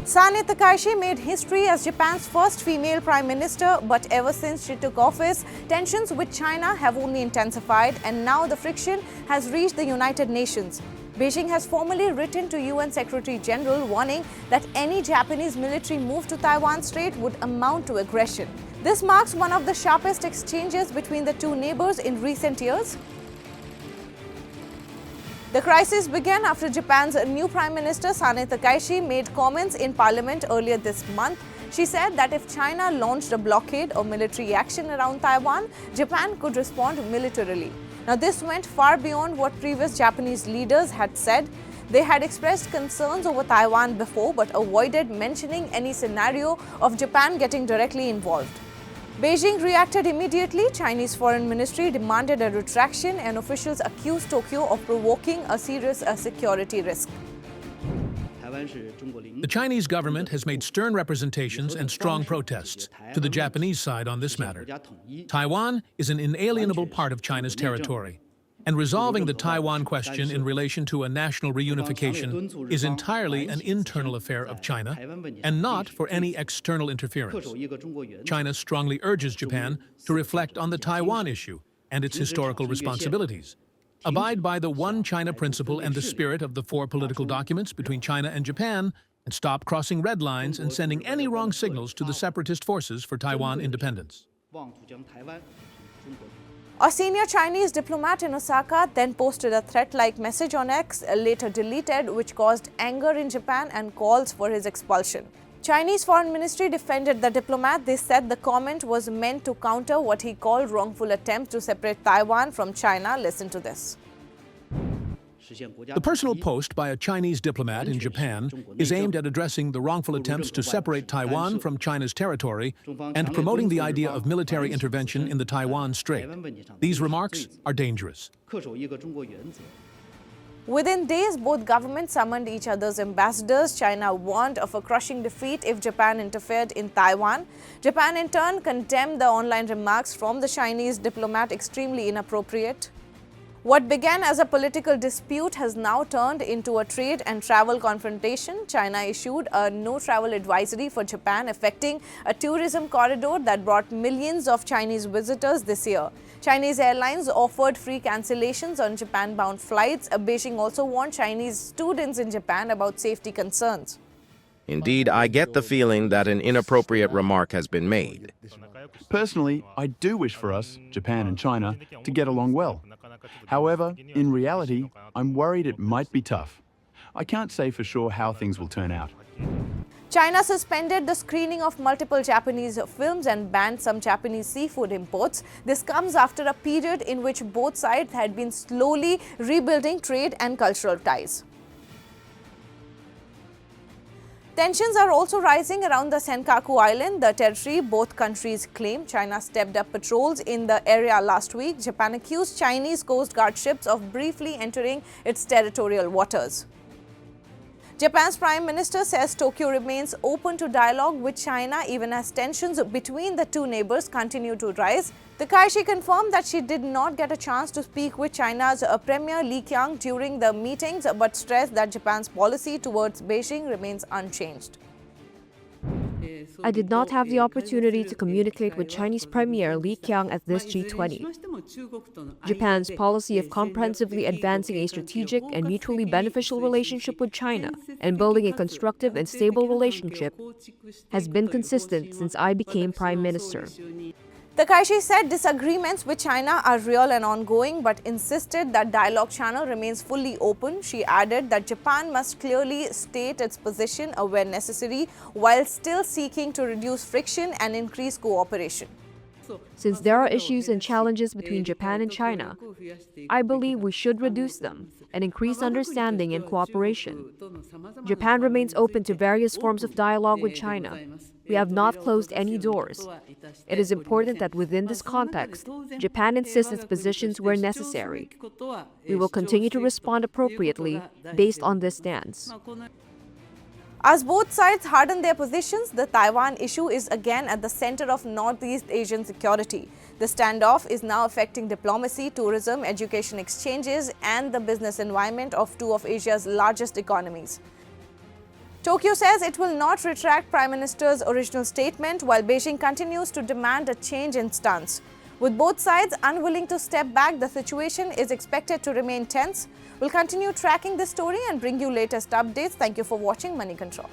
Sanae Takaichi made history as Japan's first female prime minister, but ever since she took office, tensions with China have only intensified, and now the friction has reached the United Nations. Beijing has formally written to UN Secretary General warning that any Japanese military move to Taiwan Strait would amount to aggression. This marks one of the sharpest exchanges between the two neighbors in recent years. The crisis began after Japan's new Prime Minister Sanae Takaichi made comments in Parliament earlier this month. She said that if China launched a blockade or military action around Taiwan, Japan could respond militarily. Now, this went far beyond what previous Japanese leaders had said. They had expressed concerns over Taiwan before, but avoided mentioning any scenario of Japan getting directly involved. Beijing reacted immediately. Chinese Foreign Ministry demanded a retraction, and officials accused Tokyo of provoking a serious security risk. The Chinese government has made stern representations and strong protests to the Japanese side on this matter. Taiwan is an inalienable part of China's territory, and resolving the Taiwan question in relation to a national reunification is entirely an internal affair of China and not for any external interference. China strongly urges Japan to reflect on the Taiwan issue and its historical responsibilities, abide by the One China principle and the spirit of the four political documents between China and Japan, and stop crossing red lines and sending any wrong signals to the separatist forces for Taiwan independence. A senior Chinese diplomat in Osaka then posted a threat-like message on X, later deleted, which caused anger in Japan and calls for his expulsion. Chinese Foreign Ministry defended the diplomat. They said the comment was meant to counter what he called wrongful attempts to separate Taiwan from China. Listen to this. The personal post by a Chinese diplomat in Japan is aimed at addressing the wrongful attempts to separate Taiwan from China's territory and promoting the idea of military intervention in the Taiwan Strait. These remarks are dangerous. Within days, both governments summoned each other's ambassadors. China warned of a crushing defeat if Japan interfered in Taiwan. Japan, in turn, condemned the online remarks from the Chinese diplomat extremely inappropriate. What began as a political dispute has now turned into a trade and travel confrontation. China issued a no-travel advisory for Japan, affecting a tourism corridor that brought millions of Chinese visitors this year. Chinese airlines offered free cancellations on Japan-bound flights. Beijing also warned Chinese students in Japan about safety concerns. Indeed, I get the feeling that an inappropriate remark has been made. Personally, I do wish for us, Japan and China, to get along well. However, in reality, I'm worried it might be tough. I can't say for sure how things will turn out. China suspended the screening of multiple Japanese films and banned some Japanese seafood imports. This comes after a period in which both sides had been slowly rebuilding trade and cultural ties. Tensions are also rising around the Senkaku Island, the territory both countries claim. China stepped up patrols in the area last week. Japan accused Chinese Coast Guard ships of briefly entering its territorial waters. Japan's Prime Minister says Tokyo remains open to dialogue with China even as tensions between the two neighbors continue to rise. Takaichi confirmed that she did not get a chance to speak with China's Premier Li Qiang during the meetings, but stressed that Japan's policy towards Beijing remains unchanged. I did not have the opportunity to communicate with Chinese Premier Li Qiang at this G20. Japan's policy of comprehensively advancing a strategic and mutually beneficial relationship with China and building a constructive and stable relationship has been consistent since I became Prime Minister. Takaichi said disagreements with China are real and ongoing, but insisted that dialogue channel remains fully open. She added that Japan must clearly state its position where necessary, while still seeking to reduce friction and increase cooperation. Since there are issues and challenges between Japan and China, I believe we should reduce them and increase understanding and cooperation. Japan remains open to various forms of dialogue with China. We have not closed any doors. It is important that within this context, Japan insists its positions where necessary. We will continue to respond appropriately based on this stance. As both sides harden their positions, the Taiwan issue is again at the center of Northeast Asian security. The standoff is now affecting diplomacy, tourism, education exchanges, and the business environment of two of Asia's largest economies. Tokyo says it will not retract Prime Minister's original statement, while Beijing continues to demand a change in stance. With both sides unwilling to step back, the situation is expected to remain tense. We'll continue tracking this story and bring you latest updates. Thank you for watching Money Control.